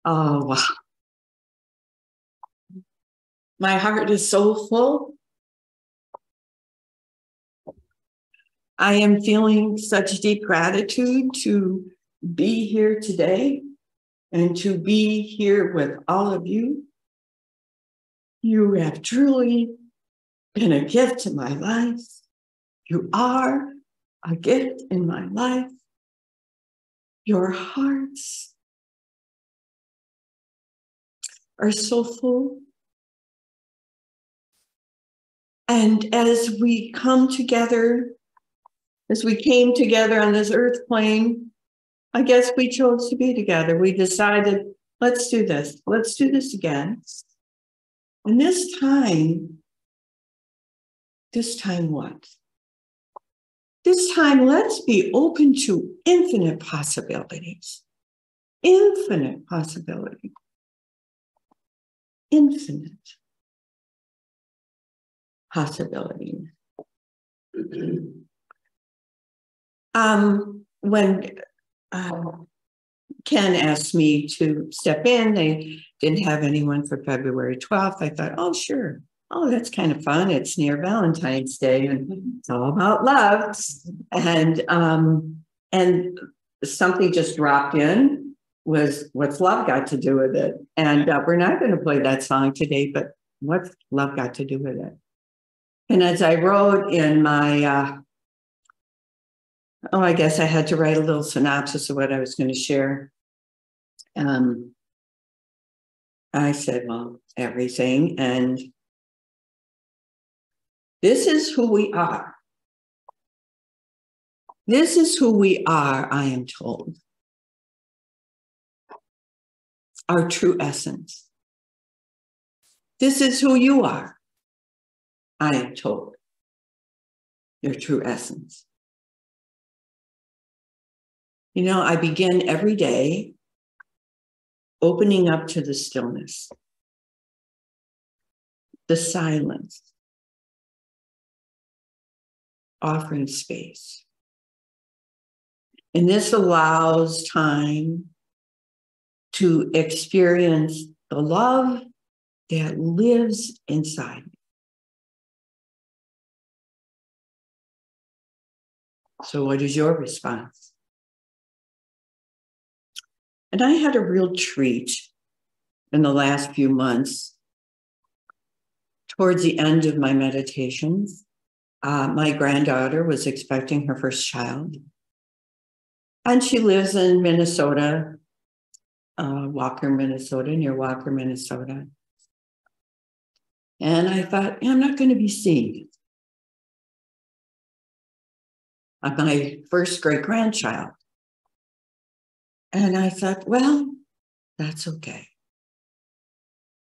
Oh, wow. My heart is so full. I am feeling such deep gratitude to be here today and to be here with all of you. You have truly been a gift to my life. You are a gift in my life. Your hearts are so full. And as we come together, as we came together on this earth plane, I guess we chose to be together. We decided, let's do this. Let's do this again. And this time what? This time, let's be open to infinite possibilities. Infinite possibility. Infinite possibility. When Ken asked me to step in, they didn't have anyone for February 12th. I thought, oh, sure. Oh, that's kind of fun. It's near Valentine's Day and it's all about love. And something just dropped in was what's love got to do with it? And we're not going to play that song today, but what's love got to do with it? And as I wrote in my, I guess I had to write a little synopsis of what I was going to share. I said, well, everything. And this is who we are. This is who we are, I am told. Our true essence. This is who you are, I am told. Your true essence. You know, I begin every day opening up to the stillness, the silence, offering space. And this allows time to experience the love that lives inside me. So what is your response? And I had a real treat in the last few months. Towards the end of my meditations, my granddaughter was expecting her first child. And she lives in Minnesota, Walker, Minnesota, near Walker, Minnesota. And I thought, I'm not going to be seeing my first great-grandchild. And I thought, well, that's okay.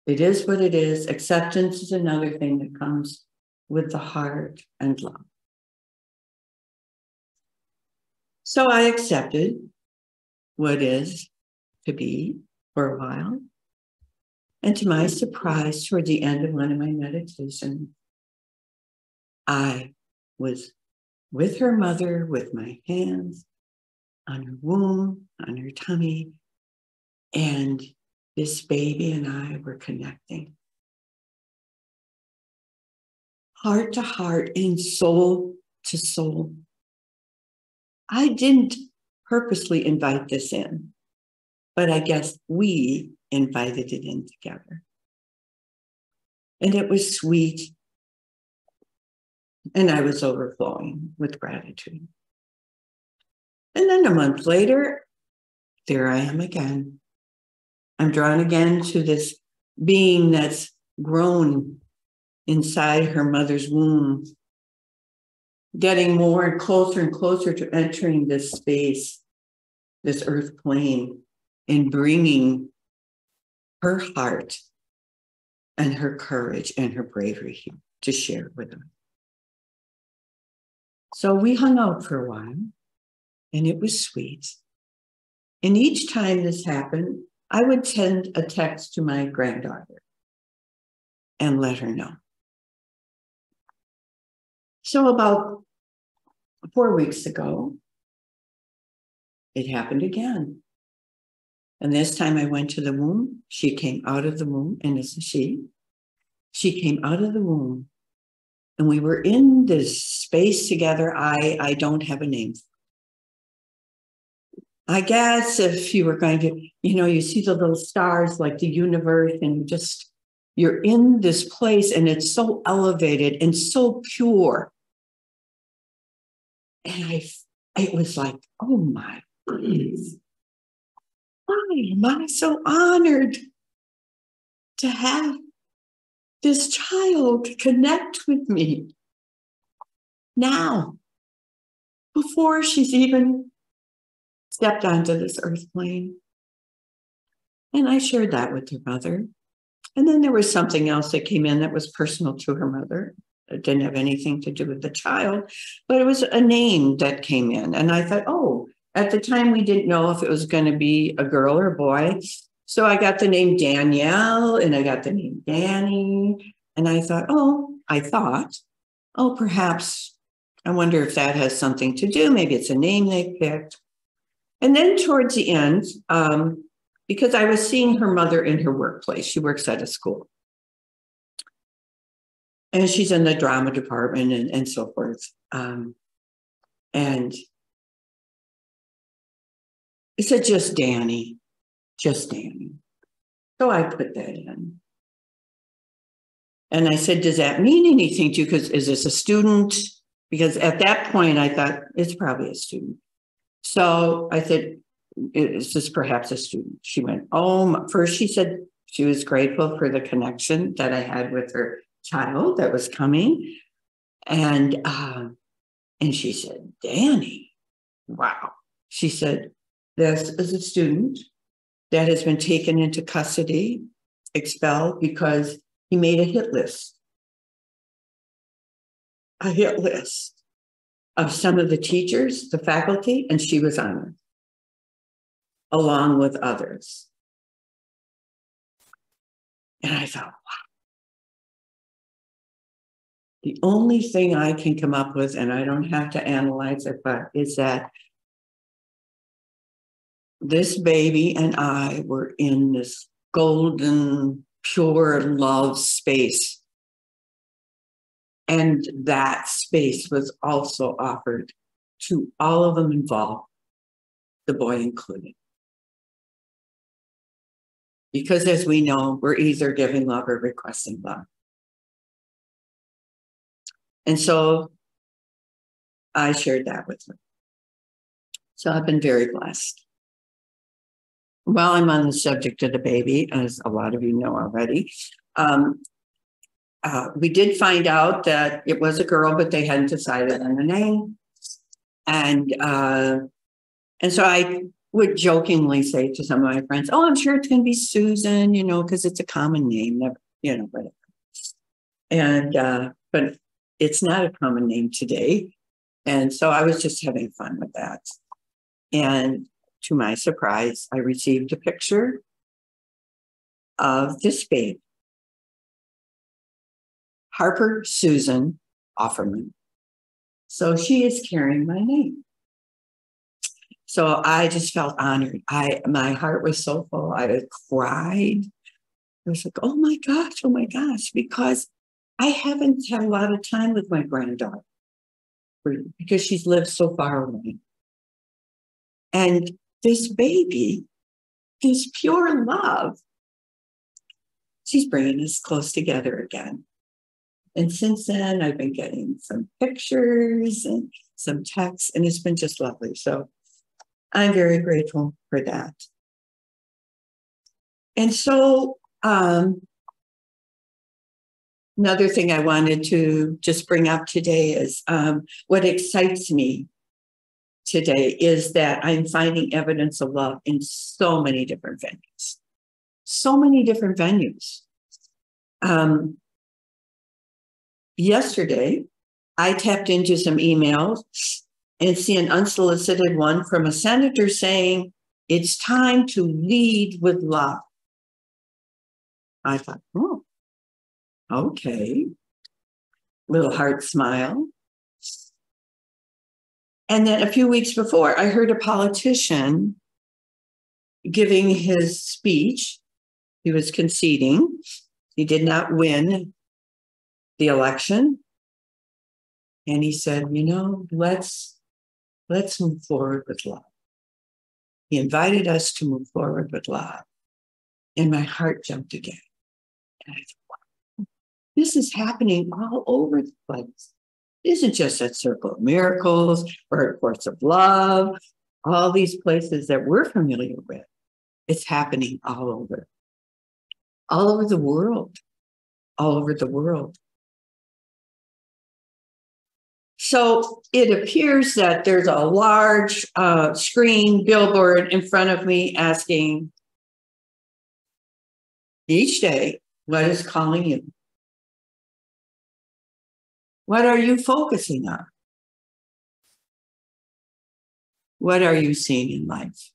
It is what it is. Acceptance is another thing that comes with the heart and love. So I accepted what is to be for a while. And to my surprise, toward the end of one of my meditations, I was with her mother, with my hands on her womb, on her tummy, and this baby and I were connecting. Heart to heart and soul to soul. I didn't purposely invite this in, but I guess we invited it in together. And it was sweet. And I was overflowing with gratitude. And then a month later, there I am again. I'm drawn again to this being that's grown inside her mother's womb, getting more and closer to entering this space, this earth plane, and bringing her heart and her courage and her bravery to share with us. So we hung out for a while, and it was sweet. And each time this happened, I would send a text to my granddaughter and let her know. So about 4 weeks ago, it happened again. And this time I went to the womb. She came out of the womb, and it's a she. She came out of the womb, and we were in this space together. I don't have a name. I guess if you were going to, you see the little stars like the universe, and you're in this place, and it's so elevated and so pure. And it was like, oh my goodness, why am I so honored to have this child connect with me now, before she's even stepped onto this earth plane? And I shared that with her mother. And then there was something else that came in that was personal to her mother. It didn't have anything to do with the child, but it was a name that came in. And I thought, oh, at the time we didn't know if it was going to be a girl or a boy. So I got the name Danielle, and I got the name Danny. And I thought, perhaps, I wonder if that has something to do. Maybe it's a name they picked. And then towards the end, because I was seeing her mother in her workplace, she works at a school. And she's in the drama department and so forth. And it said just Danny. So I put that in. And I said, does that mean anything to you? Because is this a student? Because at that point, I thought it's probably a student. So I said, is this perhaps a student? She went, first she said she was grateful for the connection that I had with her child that was coming. And she said, Danny, wow. She said, this is a student that has been taken into custody, expelled, because he made a hit list of some of the teachers, the faculty, and she was on it, along with others. And I thought, wow. The only thing I can come up with, and I don't have to analyze it, but is that this baby and I were in this golden, pure love space. And that space was also offered to all of them involved, the boy included. Because as we know, we're either giving love or requesting love. And so I shared that with her. So I've been very blessed. While I'm on the subject of the baby, as a lot of you know already, we did find out that it was a girl, but they hadn't decided on the name. And so I would jokingly say to some of my friends, I'm sure it's going to be Susan, because it's a common name, whatever. And, but it's not a common name today. And so I was just having fun with that. And to my surprise, I received a picture of this babe, Harper Susan Offerman. So she is carrying my name. So I just felt honored. My heart was so full. I cried. I was like, oh my gosh, because I haven't had a lot of time with my granddaughter because she's lived so far away. And this baby, this pure love, she's bringing us close together again. And since then, I've been getting some pictures and some texts, and it's been just lovely. So I'm very grateful for that. And so another thing I wanted to just bring up today is what excites me today is that I'm finding evidence of love in so many different venues. So many different venues. Yesterday, I tapped into some emails and see an unsolicited one from a senator saying, it's time to lead with love. I thought, oh, okay. Little heart smile. And then a few weeks before, I heard a politician giving his speech. He was conceding. He did not win the election. And he said, let's move forward with love. He invited us to move forward with love. And my heart jumped again. And I thought, wow, this is happening all over the place. It isn't just at Circle of Miracles or at Course of Love, all these places that we're familiar with. It's happening all over the world, all over the world. So it appears that there's a large screen billboard in front of me asking each day, what is calling you? What are you focusing on? What are you seeing in life?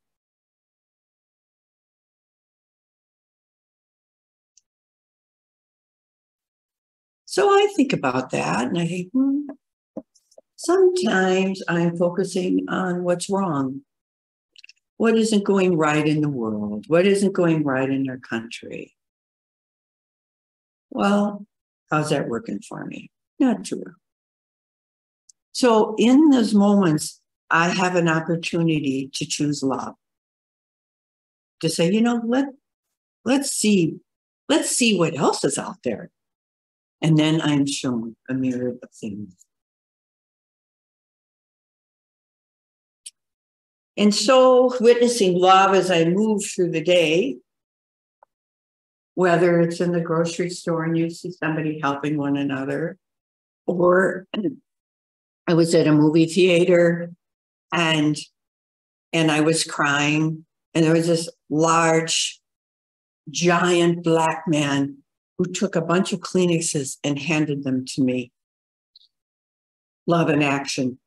So I think about that and I think, sometimes I'm focusing on what's wrong. What isn't going right in the world? What isn't going right in our country? Well, how's that working for me? Not true. So in those moments, I have an opportunity to choose love. To say, let's see what else is out there. And then I'm shown a myriad of things. And so witnessing love as I move through the day, whether it's in the grocery store and you see somebody helping one another, or I was at a movie theater and I was crying, and there was this large, giant black man who took a bunch of Kleenexes and handed them to me. Love in action.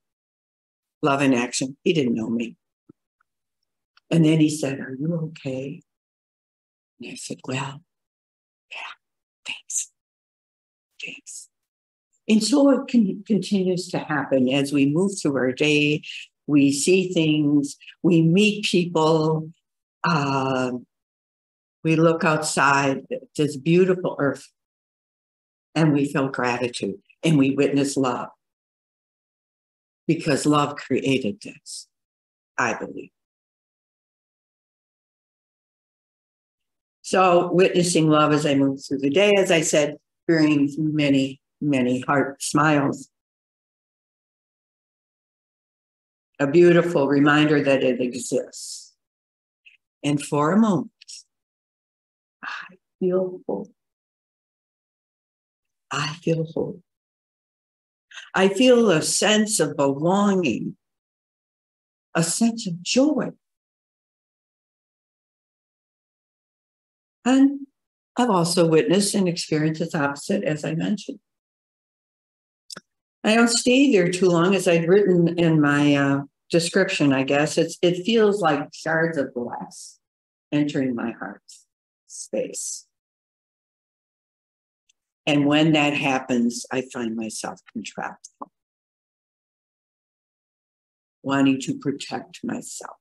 Love in action. He didn't know me. And then he said, "Are you okay?" And I said, "Well, yeah, thanks. Thanks." And so it continues to happen as we move through our day. We see things, we meet people, we look outside this beautiful earth, and we feel gratitude, and we witness love. Because love created this, I believe. So witnessing love as I move through the day, as I said, brings many, many heart smiles. A beautiful reminder that it exists. And for a moment, I feel whole. I feel whole. I feel a sense of belonging, a sense of joy. And I've also witnessed and experienced its opposite, as I mentioned. I don't stay there too long, as I've written in my description, I guess. It feels like shards of glass entering my heart space. And when that happens, I find myself contracted, wanting to protect myself.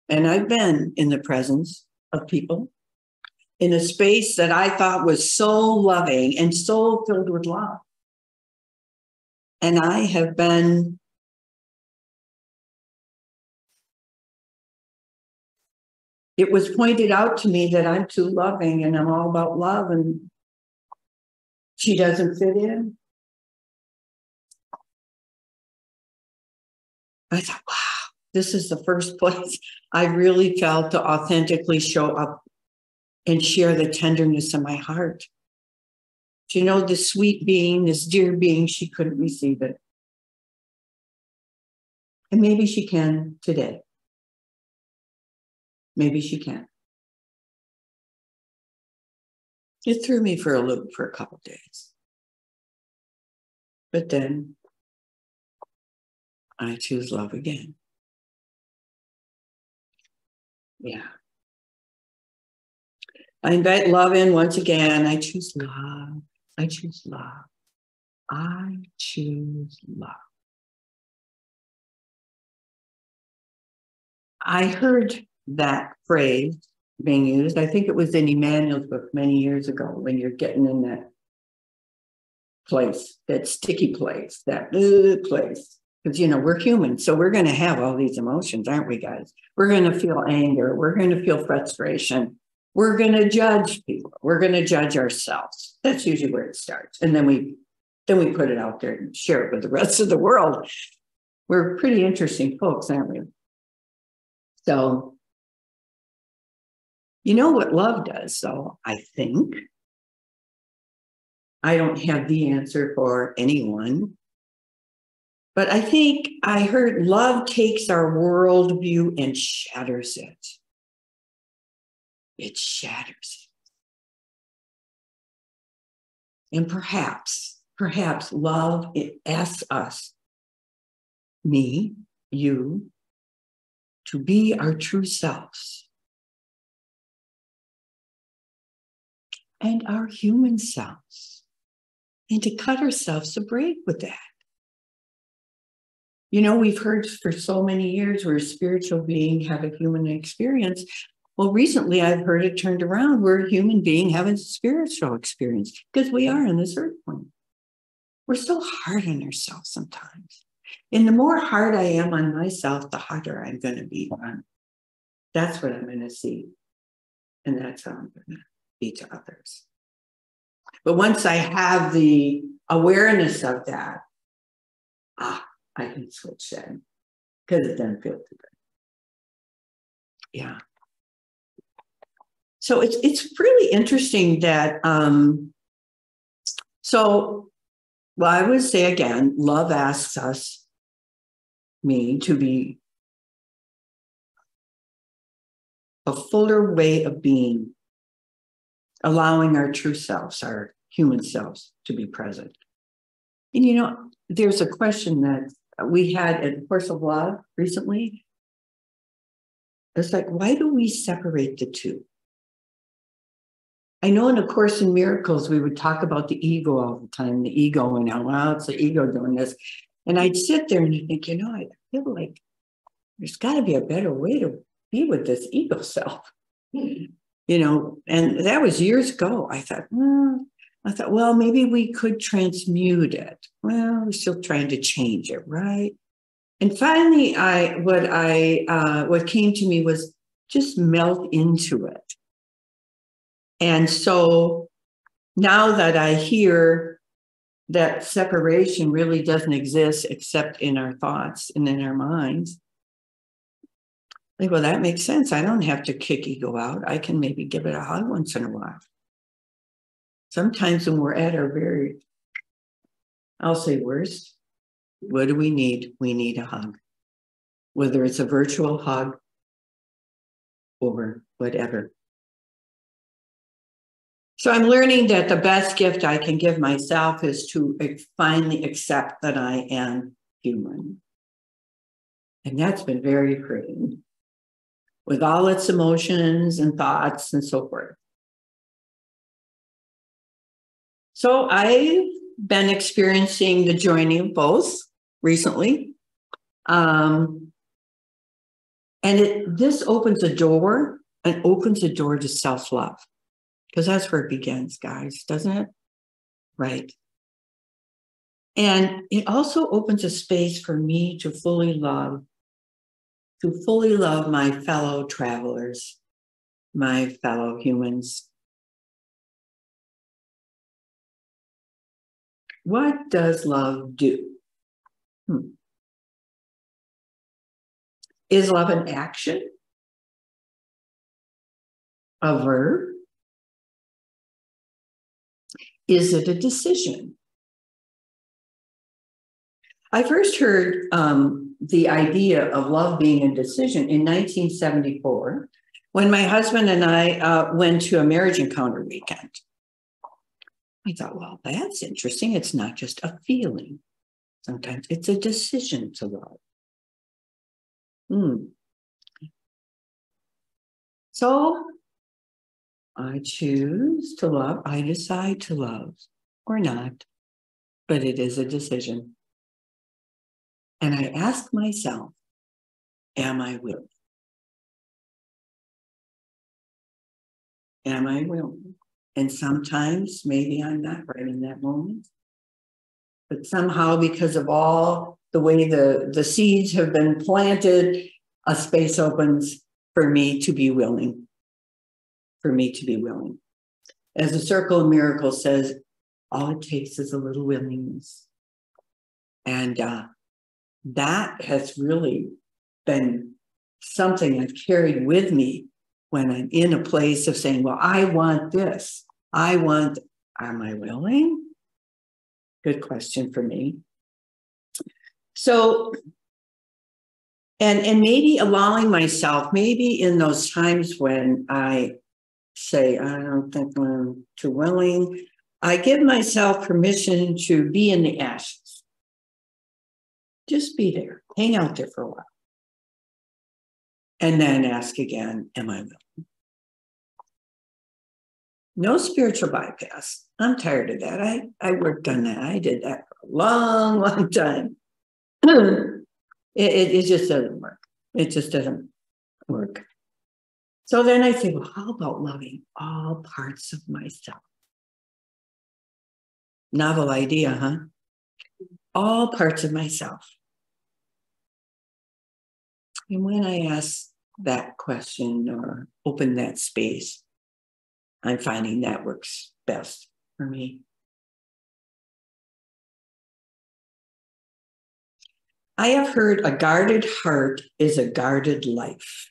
And I've been in the presence of people in a space that I thought was so loving and so filled with love. And I have been it was pointed out to me that I'm too loving and I'm all about love and she doesn't fit in. I thought, wow, this is the first place I really felt to authentically show up and share the tenderness of my heart. This sweet being, this dear being, she couldn't receive it. And maybe she can today. Maybe she can. It threw me for a loop for a couple of days. But then I choose love again. Yeah. I invite love in once again. I choose love. I choose love. I choose love. I heard that phrase being used. I think it was in Emmanuel's book many years ago, when you're getting in that place, that sticky place, that place. Because, we're human. So we're going to have all these emotions, aren't we, guys? We're going to feel anger. We're going to feel frustration. We're going to judge people. We're going to judge ourselves. That's usually where it starts. And then we put it out there and share it with the rest of the world. We're pretty interesting folks, aren't we? So, you know what love does, though, I think. I don't have the answer for anyone, but I think I heard love takes our worldview and shatters it. It shatters it. And perhaps love, it asks us, me, you, to be our true selves and our human selves, and to cut ourselves a break with that. We've heard for so many years we're a spiritual being, have a human experience. Well, recently I've heard it turned around. We're a human being having a spiritual experience, because we are on this earth plane. We're so hard on ourselves sometimes. And the more hard I am on myself, the harder I'm going to be on. That's what I'm going to see. And that's how I'm going to be to others. But once I have the awareness of that, I can switch then, because it doesn't feel too good. Yeah. So it's really interesting that, I would say again, love asks us, me, to be a fuller way of being, allowing our true selves, our human selves, to be present. And there's a question that we had at Course of Love recently. It's like, why do we separate the two? I know in A Course in Miracles, we would talk about the ego all the time, the ego, and how, it's the ego doing this. And I'd sit there and I'd think, I feel like there's got to be a better way to be with this ego self. And that was years ago. I thought, well, maybe we could transmute it. Well, we're still trying to change it, right? And finally, what came to me was just melt into it. And so now that I hear that separation really doesn't exist except in our thoughts and in our minds, I think, well, that makes sense. I don't have to kick ego out. I can maybe give it a hug once in a while. Sometimes when we're at our very, I'll say worst, what do we need? We need a hug. Whether it's a virtual hug or whatever. So I'm learning that the best gift I can give myself is to finally accept that I am human. And that's been very freeing, with all its emotions and thoughts and so forth. So I've been experiencing the joining of both recently. And this opens a door, and opens a door to self-love. Because that's where it begins, guys, doesn't it? Right. And it also opens a space for me to fully love my fellow travelers, my fellow humans. What does love do? Is love an action? A verb? Is it a decision? I first heard the idea of love being a decision in 1974, when my husband and I went to a marriage encounter weekend. I thought, well, that's interesting. It's not just a feeling. Sometimes it's a decision to love. So I choose to love. I decide to love or not, but it is a decision. And I ask myself, am I willing? Am I willing? And sometimes maybe I'm not right in that moment. But somehow, because of all the way the seeds have been planted, a space opens for me to be willing. For me to be willing. As the Circle of Miracles says, all it takes is a little willingness. And that has really been something I've carried with me when I'm in a place of saying, well, I want this. Am I willing? Good question for me. So, and maybe allowing myself, maybe in those times when I say, I don't think I'm too willing, I give myself permission to be in the ashes. Just be there, hang out there for a while. And then ask again, am I willing? No spiritual bypass. I'm tired of that. I worked on that. I did that for a long, long time. It just doesn't work. It just doesn't work. So then I say, well, how about loving all parts of myself? Novel idea, huh? All parts of myself. And when I ask that question or open that space, I'm finding that works best for me. I have heard a guarded heart is a guarded life.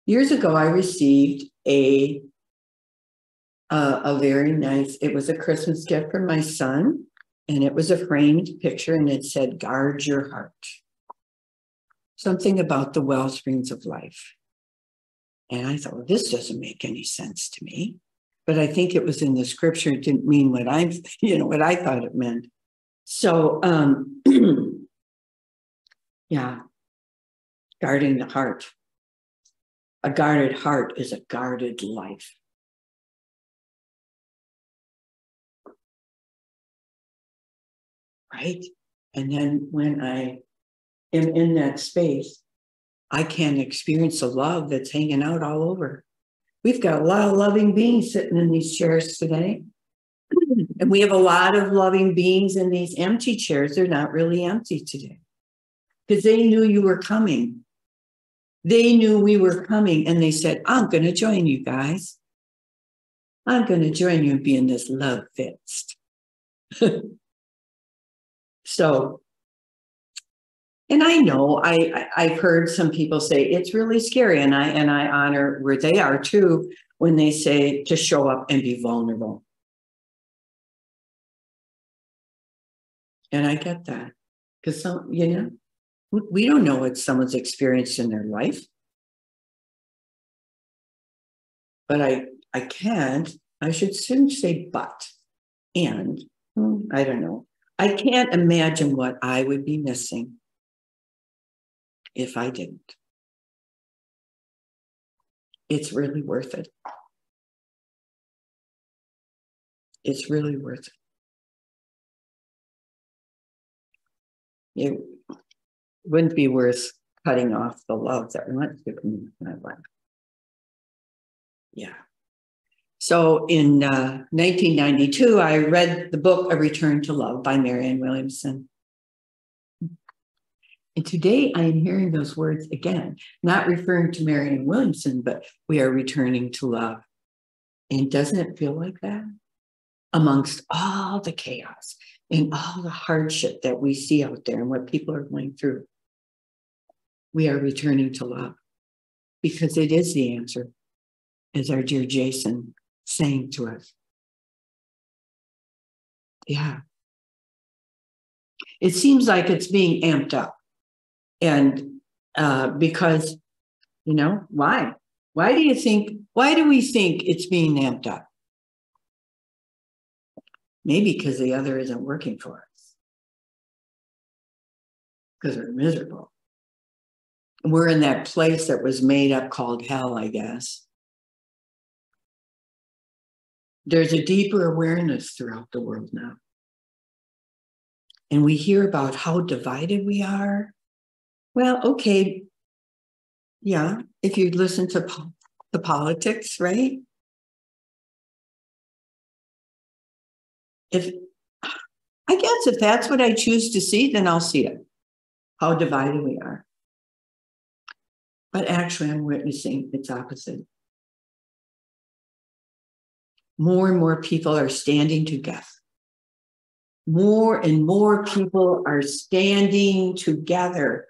Years ago, I received a very nice, it was a Christmas gift from my son, and it was a framed picture, and it said, guard your heart. Something about the well springs of life. And I thought, well, this doesn't make any sense to me. But I think it was in the scripture. It didn't mean what what I thought it meant. So, yeah, guarding the heart. A guarded heart is a guarded life. Right? And then when I am in that space, I can experience a love that's hanging out all over. We've got a lot of loving beings sitting in these chairs today. And we have a lot of loving beings in these empty chairs. They're not really empty today because they knew you were coming. They knew we were coming and they said, I'm going to join you guys. I'm going to join you and be in this love fest. So, and I know I've heard some people say it's really scary, and I honor where they are too when they say to show up and be vulnerable. And I get that because we don't know what someone's experienced in their life, but I should soon say and I don't know. I can't imagine what I would be missing if I didn't. It's really worth it. It's really worth it. It wouldn't be worth cutting off the love that wants to come into my life. Yeah. So in 1992, I read the book A Return to Love by Marianne Williamson. And today I am hearing those words again, not referring to Marianne Williamson, but we are returning to love. And doesn't it feel like that? Amongst all the chaos and all the hardship that we see out there and what people are going through, we are returning to love because it is the answer, as our dear Jason saying to us. Yeah. It seems like it's being amped up. And because, why? Why do we think it's being amped up? Maybe because the other isn't working for us. Because we're miserable. We're in that place that was made up called hell, I guess. There's a deeper awareness throughout the world now. And we hear about how divided we are. Well, okay, Yeah, if you listen to the politics, right? If I guess if that's what I choose to see, then I'll see it, how divided we are. But actually, I'm witnessing its opposite. More and more people are standing together. More and more people are standing together.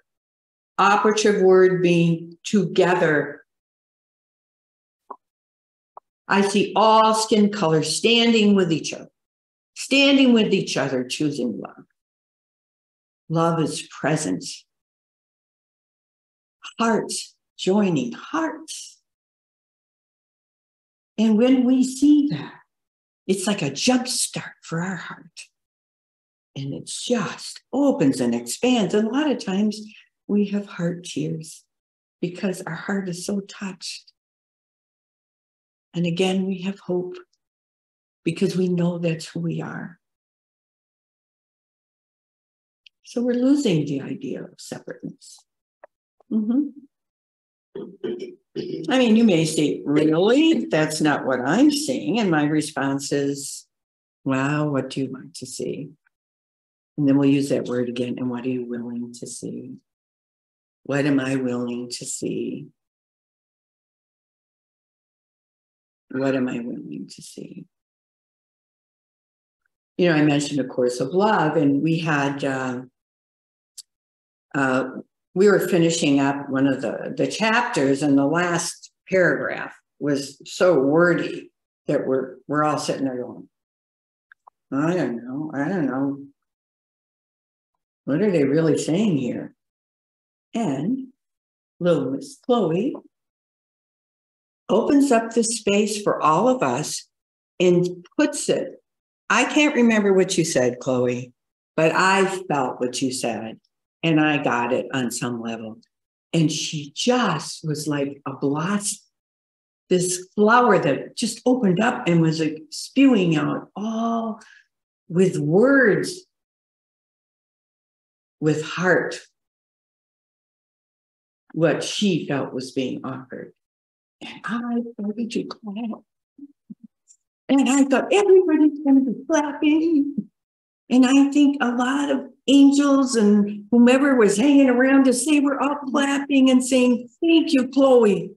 Operative word being together. I see all skin colors standing with each other, choosing love. Love is presence. Hearts joining hearts. And when we see that, it's like a jump start for our heart. And it just opens and expands. And a lot of times we have heart tears because our heart is so touched. And again, we have hope because we know that's who we are. So we're losing the idea of separateness. I mean, you may say, really? That's not what I'm seeing. And my response is, wow, what do you want to see? And then we'll use that word again. And what are you willing to see? What am I willing to see? What am I willing to see? You know, I mentioned A Course of Love, and we had, we were finishing up one of the chapters, and the last paragraph was so wordy that we're all sitting there going, I don't know. What are they really saying here? And little Miss Chloe opens up this space for all of us and puts it. I can't remember what you said, Chloe, but I felt what you said, and I got it on some level. And she just was like a blossom, this flower that just opened up and was like spewing out all with words, with heart, what she felt was being offered. And I started to clap. And I thought, everybody's going to be clapping. And I think a lot of angels and whomever was hanging around to say, we're all clapping and saying, thank you, Chloe.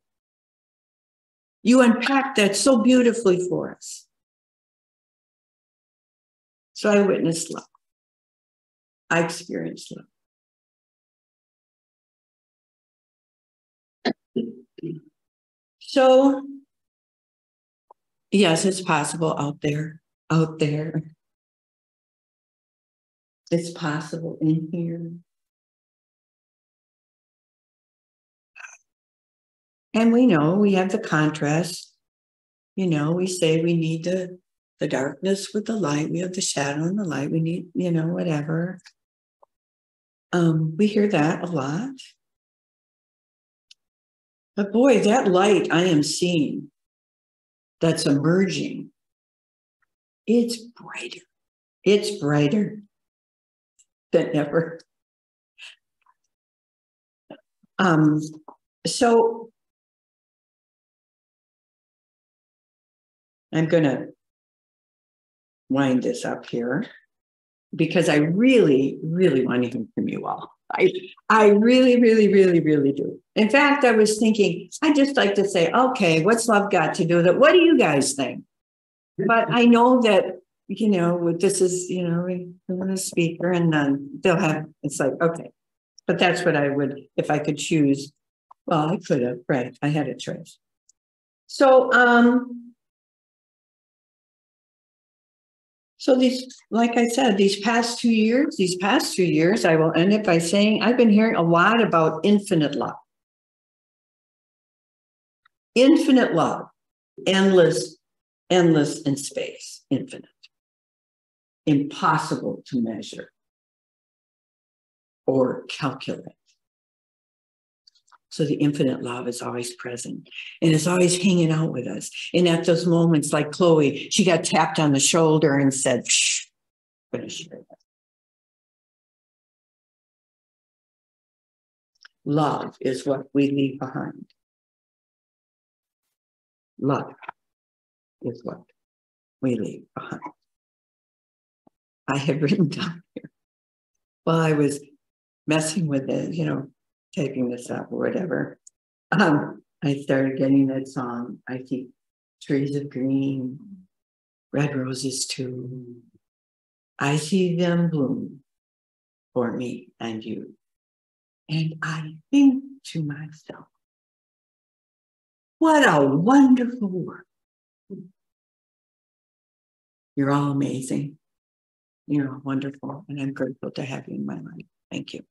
You unpacked that so beautifully for us. So I witnessed love. I experienced love. So, yes, it's possible out there. It's possible in here. And we know we have the contrast. You know, we say we need the darkness with the light. We have the shadow and the light. We need, you know, whatever. We hear that a lot. But boy, that light I am seeing that's emerging, it's brighter. It's brighter than ever. So I'm going to wind this up here because I really, really want to hear from you all. I really, really, really, really do. In fact, I was thinking, I'd just like to say, okay, what's love got to do with it? What do you guys think? But I know that, you know, this is, you know, a speaker and they'll have, it's like, okay. But that's what I would, if I could choose. Well, I could have, right? I had a choice. So, so these, like I said, these past 2 years, I will end it by saying I've been hearing a lot about infinite love. Infinite love, endless in space, infinite, impossible to measure or calculate. So the infinite love is always present and is always hanging out with us. And at those moments, like Chloe, she got tapped on the shoulder and said, shh, I'm going to share that. Love is what we leave behind. Love is what we leave behind. I had written down here while I was messing with it, taking this up or whatever. I started getting that song. I see trees of green, red roses too. I see them bloom for me and you. And I think to myself, what a wonderful world. You're all amazing. You're all wonderful. And I'm grateful to have you in my life. Thank you.